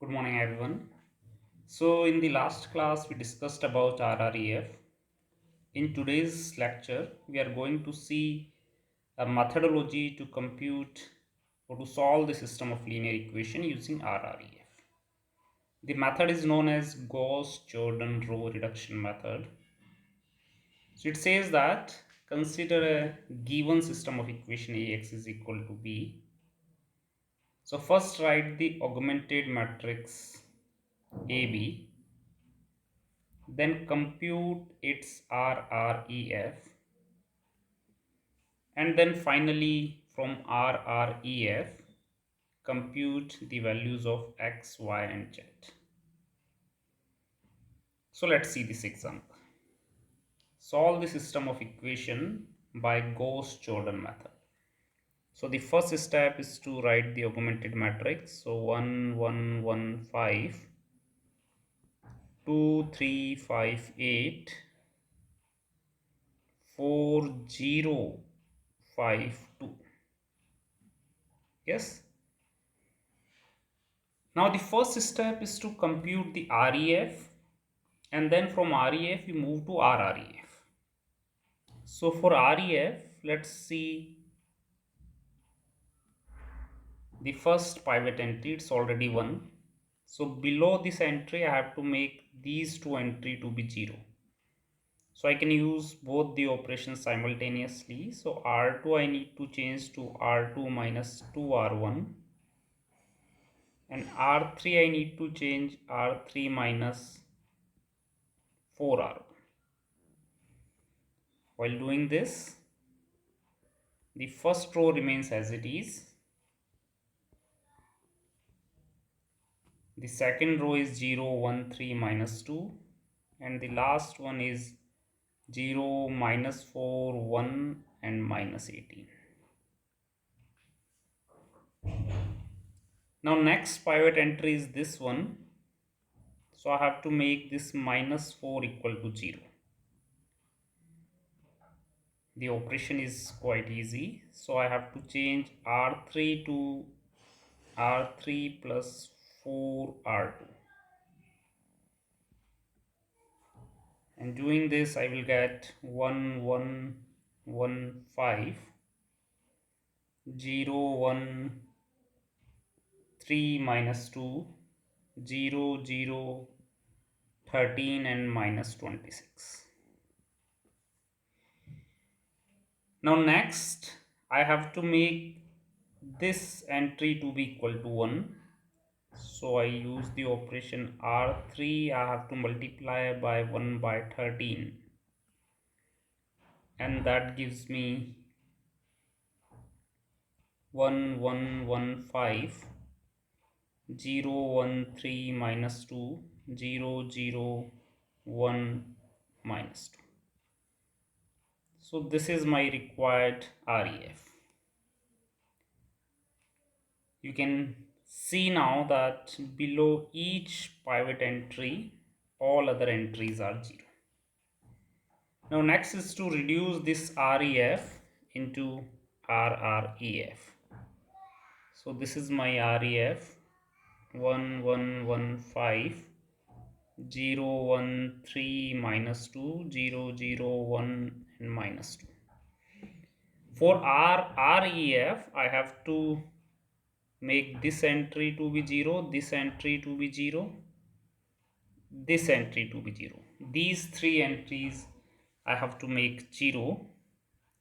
Good morning, everyone. So, in the last class, we discussed about RREF. In today's lecture, we are going to see a methodology to compute or to solve the system of linear equation using RREF. The method is known as Gauss-Jordan row reduction method. So, it says that consider a given system of equation Ax is equal to B. So, first write the augmented matrix AB, then compute its RREF, and then finally from RREF compute the values of x, y, and z. So let's see this example. Solve the system of equation by Gauss-Jordan method. So the first step is to write the augmented matrix. So 1 1 1 5 2 3 5 8 4 0 5 2. Yes. Now the first step is to compute the REF, and then from REF we move to RREF. So for REF, let's see the first pivot entry, it's already 1. So below this entry I have to make these two entry to be 0. So I can use both the operations simultaneously. So R2 I need to change to R2 minus 2R1, and R3 I need to change R3 minus 4R1. While doing this, the first row remains as it is. The second row is 0, 1, 3, minus 2, and the last one is 0, minus 4, 1, and minus 18. Now next pivot entry is this one. So I have to make this minus 4 equal to 0. The operation is quite easy. So I have to change R3 to R3 plus 4R2. And doing this I will get 1 1 1 5 0 1 3 minus 2 0 0 13 and minus 26. Now next I have to make this entry to be equal to 1. So I use the operation R3. I have to multiply by 1 by 13, and that gives me 1 1 1 5 0 1 3 minus 2 0 0 1 minus 2. So this is my required REF. You can see now that below each pivot entry all other entries are 0. Now next is to reduce this REF into RREF. So this is my REF 1115 0 1 3 minus 2 0 0 1 and minus 2. For RREF I have to make this entry to be 0, this entry to be 0, this entry to be 0. These three entries I have to make 0.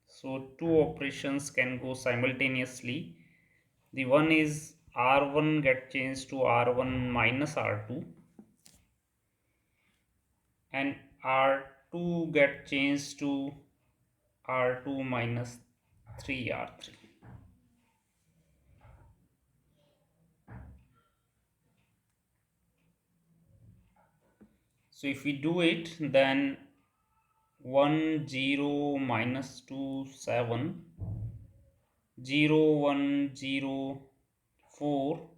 So two operations can go simultaneously. The one is R1 get changed to R1 minus R2, and R2 get changed to R2 minus 3R3. So if we do it, then 1 0 minus 2 7 0 1 0 4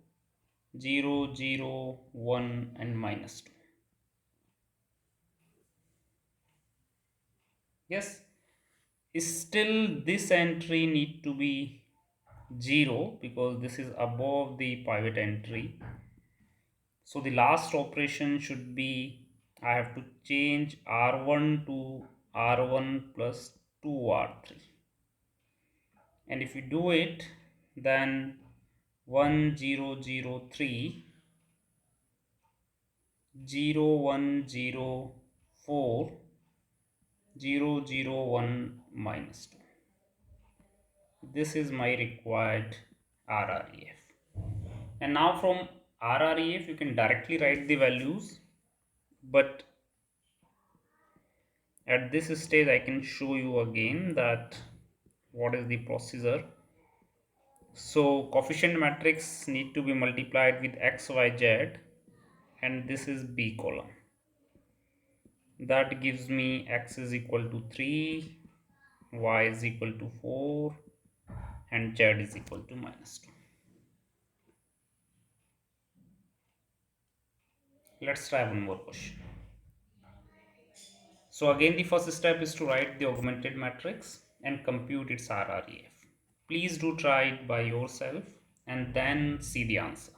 0 0 1 and minus 2. Yes, still this entry need to be 0 because this is above the pivot entry. So the last operation should be, I have to change R1 to R1 plus 2R3. And if you do it, then 1003 0104 001 minus 2. This is my required RREF. And now from RREF you can directly write the values, but at this stage I can show you again that what is the procedure. So coefficient matrix need to be multiplied with x, y, z, and this is B column. That gives me x is equal to 3, y is equal to 4, and z is equal to minus 2. Let's try one more question. So again the first step is to write the augmented matrix and compute its RREF. Please do try it by yourself and then see the answer.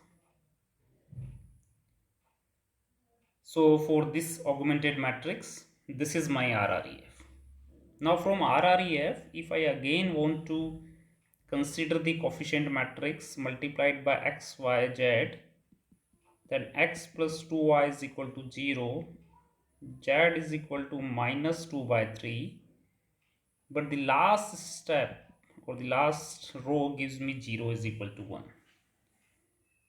So for this augmented matrix, this is my RREF. Now from RREF, if I again want to consider the coefficient matrix multiplied by x, y, z, then x plus 2y is equal to 0, z is equal to minus 2 by 3, but the last step or the last row gives me 0 is equal to 1,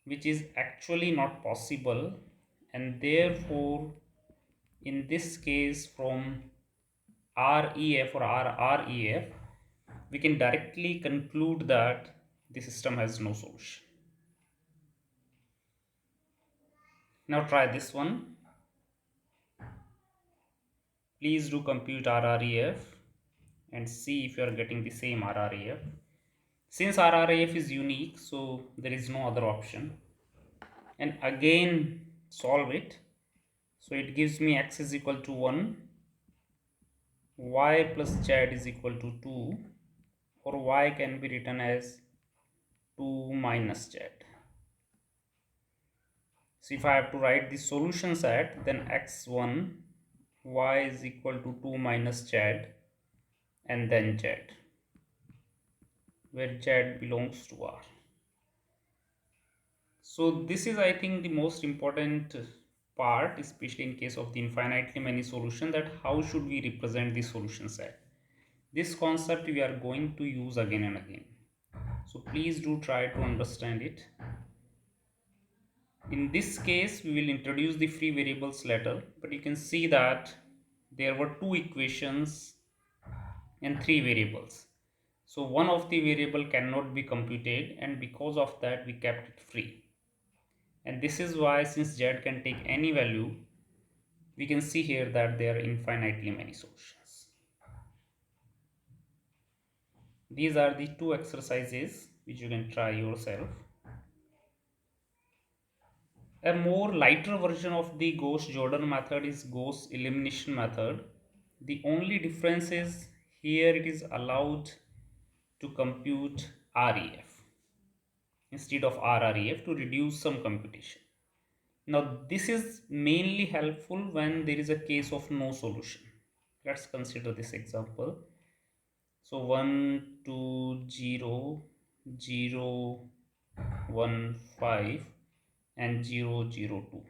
which is actually not possible, and therefore in this case from REF or RREF we can directly conclude that the system has no solution. Now try this one. Please do compute RREF and see if you are getting the same RREF. Since RREF is unique, so there is no other option. And again solve it. So it gives me x is equal to 1, y plus z is equal to 2, or y can be written as 2 minus z. So if I have to write the solution set, then x1 y is equal to 2 minus z and then z, where z belongs to R. So this is, I think, the most important part, especially in case of the infinitely many solution, that how should we represent the solution set. This concept we are going to use again and again. So please do try to understand it. In this case, we will introduce the free variables later, but you can see that there were two equations and three variables. So one of the variable cannot be computed, and because of that we kept it free. And this is why, since z can take any value, we can see here that there are infinitely many solutions. These are the two exercises which you can try yourself. A more lighter version of the Gauss-Jordan method is Gauss elimination method. The only difference is here it is allowed to compute REF instead of RREF to reduce some computation. Now this is mainly helpful when there is a case of no solution. Let's consider this example. So 1 2 0 0 1 5 and 0 0 2.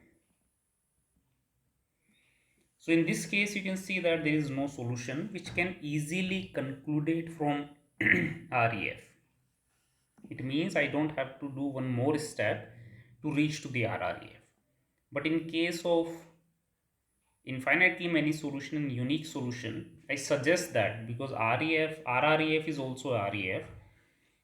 So in this case you can see that there is no solution which can easily concluded from REF. It means I don't have to do one more step to reach to the RREF. But in case of infinitely many solution and unique solution, I suggest that, because RREF is also REF,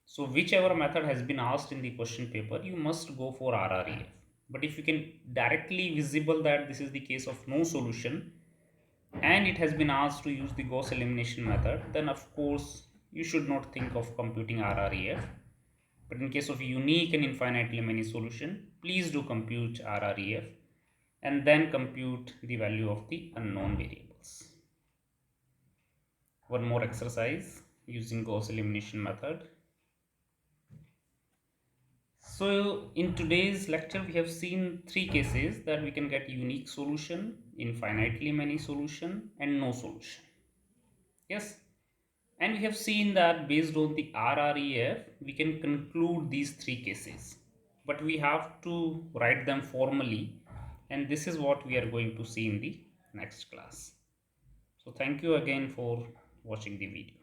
so whichever method has been asked in the question paper, you must go for RREF. But if you can directly visible that this is the case of no solution and it has been asked to use the Gauss elimination method, then of course you should not think of computing RREF. But in case of unique and infinitely many solution, please do compute RREF and then compute the value of the unknown variables. One more exercise using Gauss elimination method. So in today's lecture, we have seen three cases that we can get unique solution, infinitely many solution, and no solution. Yes. And we have seen that based on the RREF, we can conclude these three cases. But we have to write them formally. And this is what we are going to see in the next class. So thank you again for watching the video.